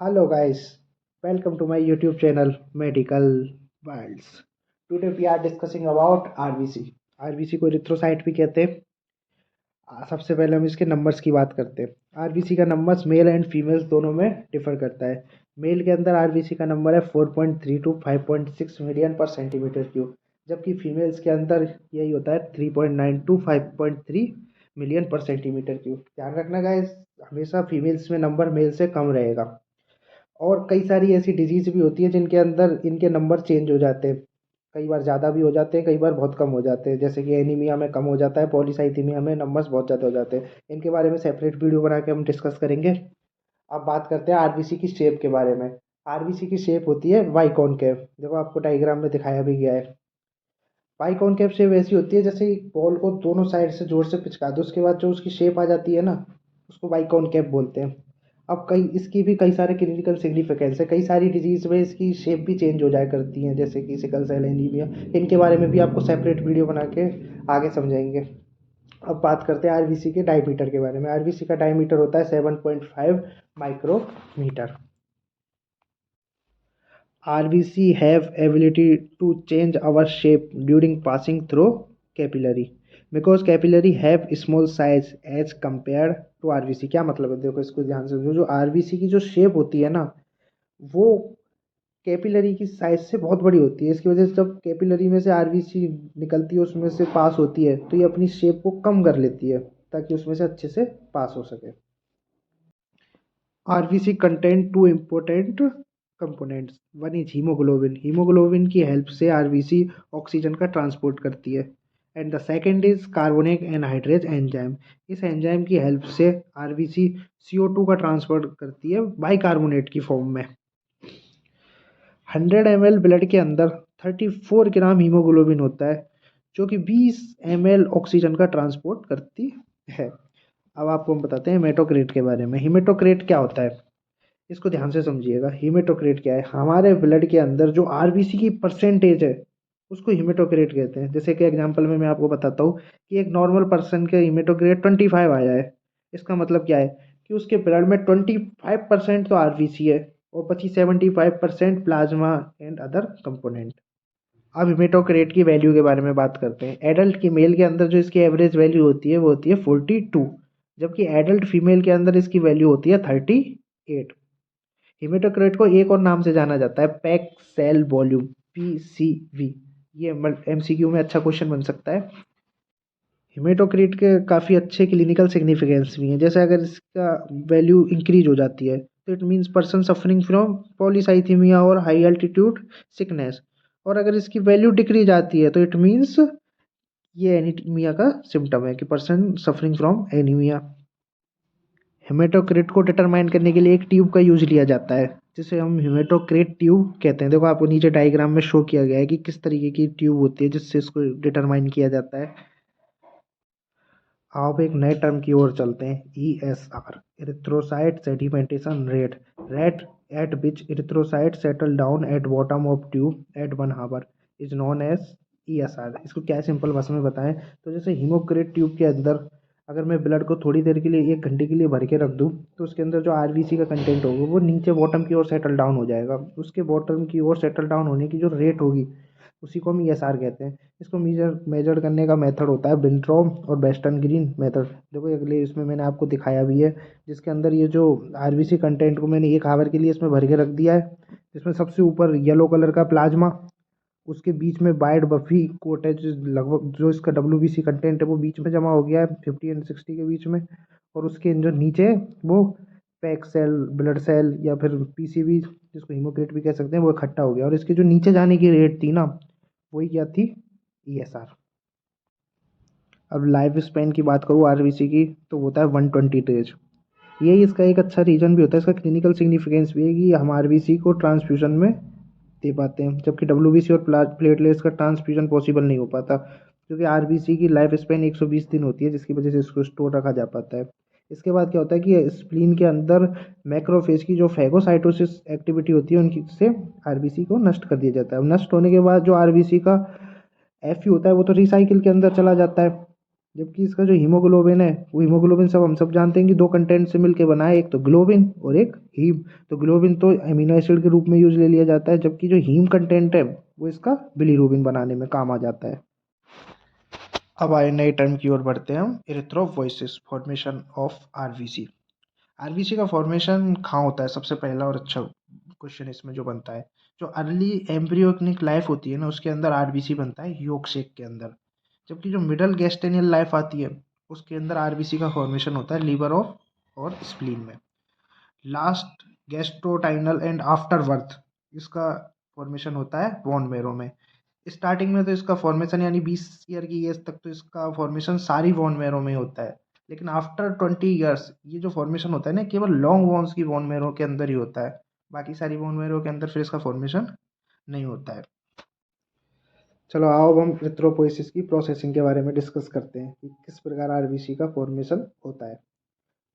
Hello guys, welcome to my YouTube channel Medical Worlds. Today we are discussing about RBC. RBC को erythrocyte भी कहते हैं। सबसे पहले हम इसके नंबर्स की बात करते हैं। आरबीसी का नंबर्स मेल एंड फीमेल्स दोनों में डिफर करता है। मेल के अंदर आरबीसी का नंबर है 4.3 टू 5.6 मिलियन पर सेंटीमीटर क्यूब, जबकि फीमेल्स के अंदर यही होता है 3.9 टू 5.3 मिलियन पर सेंटीमीटर क्यूब। ध्यान रखना गाइस, हमेशा फीमेल्स में नंबर मेल से कम रहेगा। और कई सारी ऐसी डिजीज़ भी होती है जिनके अंदर इनके नंबर चेंज हो जाते हैं। कई बार ज़्यादा भी हो जाते हैं, कई बार बहुत कम हो जाते हैं। जैसे कि एनीमिया में कम हो जाता है, पॉलीसाइथीमिया में नंबर्स बहुत ज़्यादा हो जाते हैं। इनके बारे में सेपरेट वीडियो बना के हम डिस्कस करेंगे। अब बात करते हैं आरबीसी की शेप के बारे में। आरबीसी की शेप होती है वाई कॉनकेव। देखो आपको डायग्राम में दिखाया भी गया है। वाई कॉनकेव शेप ऐसी होती है जैसे बॉल को दोनों साइड से जोर से पिचका दो, उसके बाद जो उसकी शेप आ जाती है ना, उसको वाई कॉनकेव बोलते हैं। अब कई इसकी भी कई सारे क्लिनिकल सिग्निफिकेंस है। कई सारी डिजीज में इसकी शेप भी चेंज हो जाया करती हैं, जैसे कि सिकल सेल एनीमिया। इनके बारे में भी आपको सेपरेट वीडियो बना के आगे समझाएंगे। अब बात करते हैं आरबीसी के डायमीटर के बारे में। आरबीसी का डायमीटर होता है 7.5 micrometer. RBC have ability to change our shape during passing through capillary because capillary have small size as compared to RBC। क्या मतलब है, देखो इसको ध्यान से समझो। जो RBC की जो शेप होती है ना, वो कैपिलरी की साइज से बहुत बड़ी होती है। इसकी वजह से जब कैपिलरी में से आरबीसी निकलती है, उसमें से पास होती है, तो ये अपनी शेप को कम कर लेती है ताकि उसमें से अच्छे से पास हो सके। RBC contain two important components. One is hemoglobin. Hemoglobin की हेल्प से RBC ऑक्सीजन का ट्रांसपोर्ट करती है। And the second is carbonic anhydrase enzyme. इस एंजाइम की हेल्प से RBC CO2 का ट्रांसपोर्ट करती है बाइकार्बोनेट की फॉर्म में। 100 ml ब्लड के अंदर 34 ग्राम हीमोग्लोबिन होता है, जो कि 20 ml ऑक्सीजन का ट्रांसपोर्ट करती है। अब आपको हम बताते हैं हेमेटोक्रेट के बारे में। हेमेटोक्रेट क्या होता है, इसको ध्यान से समझिएगा। हीमेटोक्रेट क्या है, हमारे ब्लड के अंदर जो आरबीसी की परसेंटेज है उसको हीमेटोक्रेट कहते हैं। जैसे कि एग्जांपल में मैं आपको बताता हूँ कि एक नॉर्मल पर्सन के हीमेटोक्रेट 25 आया है। इसका मतलब क्या है कि उसके ब्लड में 25% तो आरबीसी है और बची 75% प्लाज्मा एंड अदर कंपोनेंट। अब हीमेटोक्रेट की वैल्यू के बारे में बात करते हैं। एडल्ट की मेल के अंदर जो इसकी एवरेज वैल्यू होती है वो होती है 42, जबकि एडल्ट फीमेल के अंदर इसकी वैल्यू होती है 38। हेमेटोक्रेट को एक और नाम से जाना जाता है, पैक सेल वॉल्यूम, PCV। ये MCQ में अच्छा क्वेश्चन बन सकता है। हेमेटोक्रेट के काफ़ी अच्छे क्लिनिकल सिग्निफिकेंस भी हैं। जैसे अगर इसका वैल्यू इंक्रीज हो जाती है तो it means person suffering from polycythaemia और हाई एल्टीट्यूड सिकनेस। और अगर इसकी वैल्यू डिक्रीज आती है तो इट मीन्स ये एनीमिया का सिम्टम है कि पर्सन सफरिंग फ्रॉम एनीमिया। हेमेटोक्रेट को डिटरमाइन करने के लिए एक ट्यूब का यूज लिया जाता है, जिसे हम हेमेटोक्रेट ट्यूब कहते हैं। देखो आपको नीचे डायग्राम में शो किया गया है कि किस तरीके की ट्यूब होती है जिससे इसको डिटरमाइन किया जाता है। आप एक नए टर्म की ओर चलते हैं, ESR, erythrocyte sedimentation rate. Rate at which erythrocyte settle down at bottom of tube at 1 hour is known as ESR। इसको क्या सिंपल भाषा में बताएं तो जैसे हीमोक्रेट ट्यूब के अंदर अगर मैं ब्लड को थोड़ी देर के लिए 1 घंटे के लिए भर के रख दूं तो उसके अंदर जो आरबीसी का कंटेंट होगा वो नीचे बॉटम की ओर सेटल डाउन हो जाएगा। उसके बॉटम की ओर सेटल डाउन होने की जो रेट होगी उसी को हम ESR कहते हैं। इसको मेजर करने का मेथड होता है विंट्रॉम और वेस्टर्न ग्रीन मेथड। देखो अगले इसमें मैंने आपको दिखाया भी है, जिसके अंदर ये जो आरबीसी कंटेंट को मैंने 1 आवर के लिए इसमें भर के रख दिया है। इसमें सबसे ऊपर येलो कलर का प्लाज्मा, उसके बीच में वाइट बफी कोट है, लगभग जो इसका WBC कंटेंट है वो बीच में जमा हो गया है 50 एंड 60 के बीच में। और उसके जो नीचे वो पैक सेल, ब्लड सेल या फिर PCV, जिसको हीमोक्रेट भी कह सकते हैं, वो इकट्ठा हो गया। और इसके जो नीचे जाने की रेट थी ना, वही क्या थी, ESR। अब लाइफ स्पैन की बात करूँ आरबीसी की तो होता है 120 डेज। यही इसका एक अच्छा रीजन भी होता है। इसका क्लिनिकल सिग्निफिकेंस भी है कि हम आरबीसी को ट्रांसफ्यूजन में दे पाते हैं, जबकि WBC और प्लेटलेट्स का ट्रांसफ्यूजन पॉसिबल नहीं हो पाता, क्योंकि आरबीसी की लाइफ स्पैन 120 दिन होती है, जिसकी वजह से इसको स्टोर रखा जा पाता है। इसके बाद क्या होता है कि स्प्लीन के अंदर मैक्रोफेज की जो फैगोसाइटोसिस एक्टिविटी होती है उनकी से आरबीसी को नष्ट कर दिया जाता है। नष्ट होने के बाद जो आरबीसी का FU होता है वो तो रिसाइकिल के अंदर चला जाता है। जबकि इसका जो हीमोग्लोबिन है वो हीमोग्लोबिन सब हम सब जानते हैं कि दो कंटेंट से मिलकर बना है, एक तो ग्लोबिन और एक हीम। तो ग्लोबिन तो अमीनो एसिड के रूप में यूज ले लिया जाता है, जबकि जो हीम कंटेंट है वो इसका बिलीरुबिन बनाने में काम आ जाता है। अब आए नए टर्म की ओर बढ़ते हैं हम, erythropoiesis, formation of RBC. RBC का फॉर्मेशन कहाँ होता है? सबसे पहला और अच्छा क्वेश्चन इसमें जो बनता है, जो अर्ली एम्ब्रियोनिक लाइफ होती है ना उसके अंदर आरबीसी बनता है योग शेक के अंदर। जबकि जो मिडल गैस्टेनियल लाइफ आती है उसके अंदर आरबीसी का फॉर्मेशन होता है लीवर ऑफ और स्प्लीन में। लास्ट गैस्ट्रोटाइनल एंड आफ्टर बर्थ इसका फॉर्मेशन होता है बोन मैरो में। स्टार्टिंग में तो इसका फॉर्मेशन यानी 20 ईयर की एज तक तो इसका फॉर्मेशन सारी बोन मैरो में होता है, लेकिन आफ्टर 20 ईयर्स ये जो फॉर्मेशन होता है ना केवल लॉन्ग बोन्स की बोन मैरो के अंदर ही होता है, बाकी सारी बोन मैरो के अंदर फिर इसका फॉर्मेशन नहीं होता है। चलो आओ अब हम एरिथ्रोपोइसिस की प्रोसेसिंग के बारे में डिस्कस करते हैं कि किस प्रकार आरबीसी का फॉर्मेशन होता है।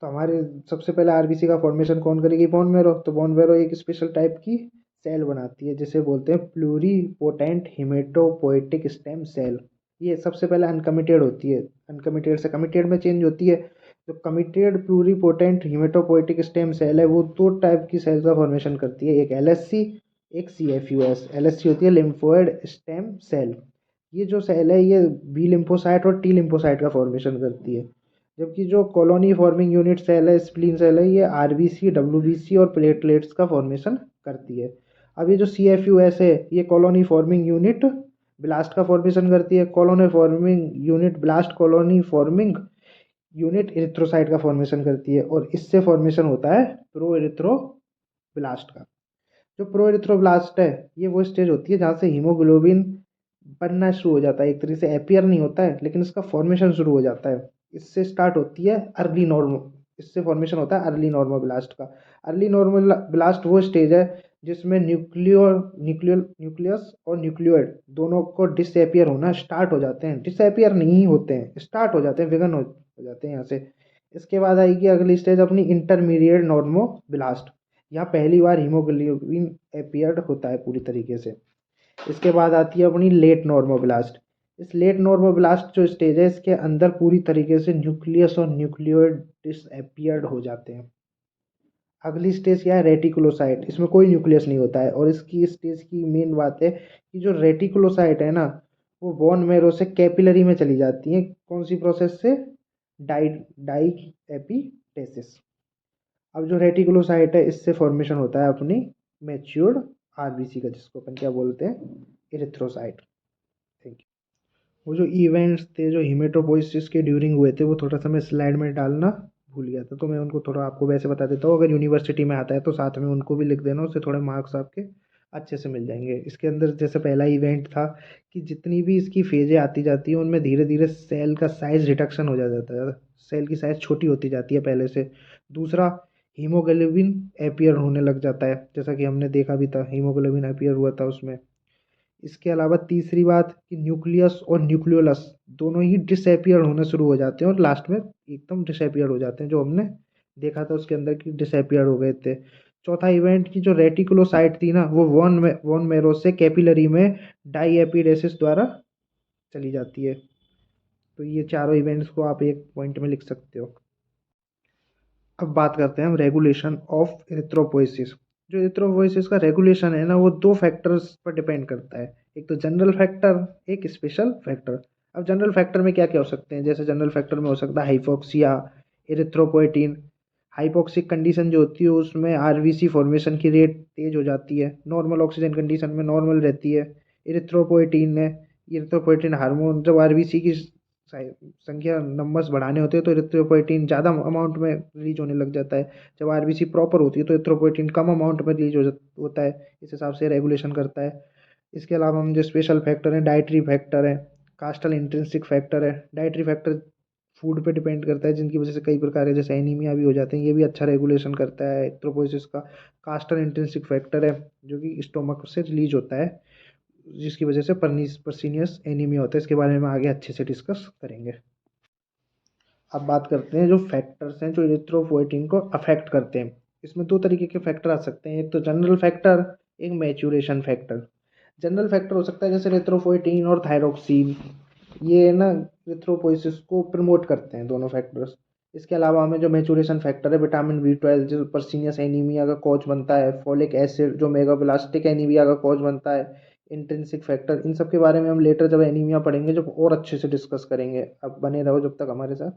तो हमारे सबसे पहले आरबीसी का फॉर्मेशन कौन करेगी? Bone marrow. तो बोन मैरो एक स्पेशल टाइप की सेल बनाती है जिसे बोलते हैं प्लूरीपोटेंट हिमेटोपोएटिक स्टेम सेल। ये सबसे पहले अनकमिटेड होती है, अनकमिटेड से कमिटेड में चेंज होती है। जो committed pluripotent haematopoietic stem cell है वो दो टाइप की सेल का फॉर्मेशन करती है, एक एलएससी एक सीएफयूएस। एलएससी होती है लिम्फोइड स्टेम सेल। ये जो सेल है ये बी लिम्फोसाइट और टी लिम्फोसाइट का फॉर्मेशन करती है। जबकि जो कॉलोनी फॉर्मिंग यूनिट सेल है, स्प्लीन सेल है, ये आरबीसी डब्ल्यूबीसी और प्लेटलेट्स का फॉर्मेशन करती है। अब ये जो सीएफयूएस है ये कॉलोनी फॉर्मिंग यूनिट ब्लास्ट का फॉर्मेशन करती है। Colony forming unit blast colony forming unit erythrocyte का फॉर्मेशन करती है और इससे फॉर्मेशन होता है प्रो एरिथ्रोब्लास्ट का। जो प्रो एरिथ्रोब्लास्ट है ये वो स्टेज होती है जहाँ से हीमोग्लोबिन बनना शुरू हो जाता है, एक तरीके से अपियर नहीं होता है लेकिन इसका फॉर्मेशन शुरू हो जाता है। इससे स्टार्ट होती है अर्ली नॉर्मो, इससे फॉर्मेशन होता है अर्ली नॉर्मो ब्लास्ट का। अर्ली नॉर्मल ब्लास्ट वो स्टेज है जिसमें न्यूक्लियस और न्यूक्लियोइड दोनों को डिसएपियर होना स्टार्ट हो जाते हैं, डिसएपियर नहीं होते हैं, स्टार्ट हो जाते हैं, विघन हो जाते हैं यहाँ से। इसके बाद आएगी अगली स्टेज अपनी इंटरमीडिएट नॉर्मो ब्लास्ट। यहाँ पहली बार हीमोग्लोबिन एपियर्ड होता है पूरी तरीके से। इसके बाद आती है अपनी लेट नॉर्मोब्लास्ट। इस लेट नॉर्मोब्लास्ट जो स्टेज है इसके अंदर पूरी तरीके से न्यूक्लियस और न्यूक्लियोइड डिसएपियर्ड हो जाते हैं। अगली स्टेज क्या है? रेटिकुलोसाइट। इसमें कोई न्यूक्लियस नहीं होता है और इसकी स्टेज की मेन बात है कि जो रेटिकुलोसाइट है ना वो बोन मैरो से कैपिलरी में चली जाती है। कौन सी प्रोसेस से? डाई डाई एपिटेसिस। अब जो रेटिकुलोसाइट है इससे फॉर्मेशन होता है अपनी मैच्योर्ड आरबीसी का, जिसको अपन क्या बोलते हैं? इरिथ्रोसाइट। Thank you. वो जो इवेंट्स थे जो हिमेटोपोइसिस के ड्यूरिंग हुए थे वो थोड़ा सा मैं स्लाइड में डालना भूल गया था, तो मैं उनको थोड़ा आपको वैसे बता देता हूँ। अगर यूनिवर्सिटी में आता है तो साथ में उनको भी लिख देना, उससे थोड़े मार्क्स आपके अच्छे से मिल जाएंगे। इसके अंदर जैसे पहला इवेंट था कि जितनी भी इसकी फेजें आती जाती हैं उनमें धीरे धीरे सेल का साइज रिडक्शन हो जाता है, सेल की साइज छोटी होती जाती है पहले से। दूसरा, हीमोग्लोबिन एपियर होने लग जाता है, जैसा कि हमने देखा भी था हीमोग्लोबिन एपियर हुआ था उसमें। इसके अलावा तीसरी बात कि न्यूक्लियस और न्यूक्लियोलस दोनों ही डिसएपियर होना शुरू हो जाते हैं और लास्ट में एकदम डिसएपियर हो जाते हैं, जो हमने देखा था उसके अंदर कि डिसएपियर हो गए थे। चौथा इवेंट की जो रेटिकुलोसाइट थी ना वो वॉन मैरो से कैपिलरी में डाईएपिडेसिस द्वारा चली जाती है। तो ये चारों इवेंट्स को आप एक पॉइंट में लिख सकते हो। अब बात करते हैं हम रेगुलेशन ऑफ एरिथ्रोपोइसिस। जो एरिथ्रोपोइसिस का रेगुलेशन है ना वो दो फैक्टर्स पर डिपेंड करता है, एक तो जनरल फैक्टर, एक स्पेशल फैक्टर। अब जनरल फैक्टर में क्या क्या हो सकते हैं? जैसे जनरल फैक्टर में हो सकता है हाइपोक्सिया, एरिथ्रोपोएटिन। हाइपोक्सिक कंडीशन जो होती है उसमें आरबीसी फॉर्मेशन की रेट तेज हो जाती है, नॉर्मल ऑक्सीजन कंडीशन में नॉर्मल रहती है। एरिथ्रोपोएटिन हार्मोन जब आरबीसी की संख्या नंबर्स बढ़ाने होते हैं तो एरिथ्रोपोएटिन ज़्यादा अमाउंट में रिलीज होने लग जाता है। जब आरबीसी प्रॉपर होती है तो एरिथ्रोपोएटिन कम अमाउंट में रिलीज होता है। इस हिसाब से रेगुलेशन करता है। इसके अलावा हम जो स्पेशल फैक्टर हैं, डाइटरी फैक्टर है, कास्टल इंट्रिंसिक फैक्टर है। डाइटरी फैक्टर फूड पे डिपेंड करता है जिनकी वजह से कई प्रकार के जैसे एनीमिया भी हो जाते हैं, ये भी अच्छा रेगुलेशन करता है एरिथ्रोपोइसिस का। कास्टल इंट्रिंसिक फैक्टर है जो कि स्टोमक से रिलीज होता है जिसकी वजह से परनीसियस एनीमिया होता है। इसके बारे में आगे अच्छे से डिस्कस करेंगे। अब बात करते हैं जो फैक्टर्स हैं जो एरिथ्रोपोएटिन को अफेक्ट करते हैं। इसमें दो तरीके के फैक्टर आ सकते हैं, एक तो जनरल फैक्टर, एक मैच्योरेशन फैक्टर। जनरल फैक्टर हो सकता है जैसे एरिथ्रोपोएटिन और थायरोक्सिन। ये ना एरिथ्रोपोइसिस को प्रमोट करते हैं दोनों फैक्टर्स। इसके अलावा हमें जो मेचूरेशन फैक्टर है विटामिन B12 जो पर्सीनियस एनीमिया का कॉज बनता है, फोलिक एसिड जो मेगाब्लास्टिक एनीमिया का कॉज बनता है, इंट्रिंसिक फैक्टर, इन सब के बारे में हम लेटर जब एनीमिया पढ़ेंगे जब और अच्छे से डिस्कस करेंगे। अब बने रहो जब तक हमारे साथ।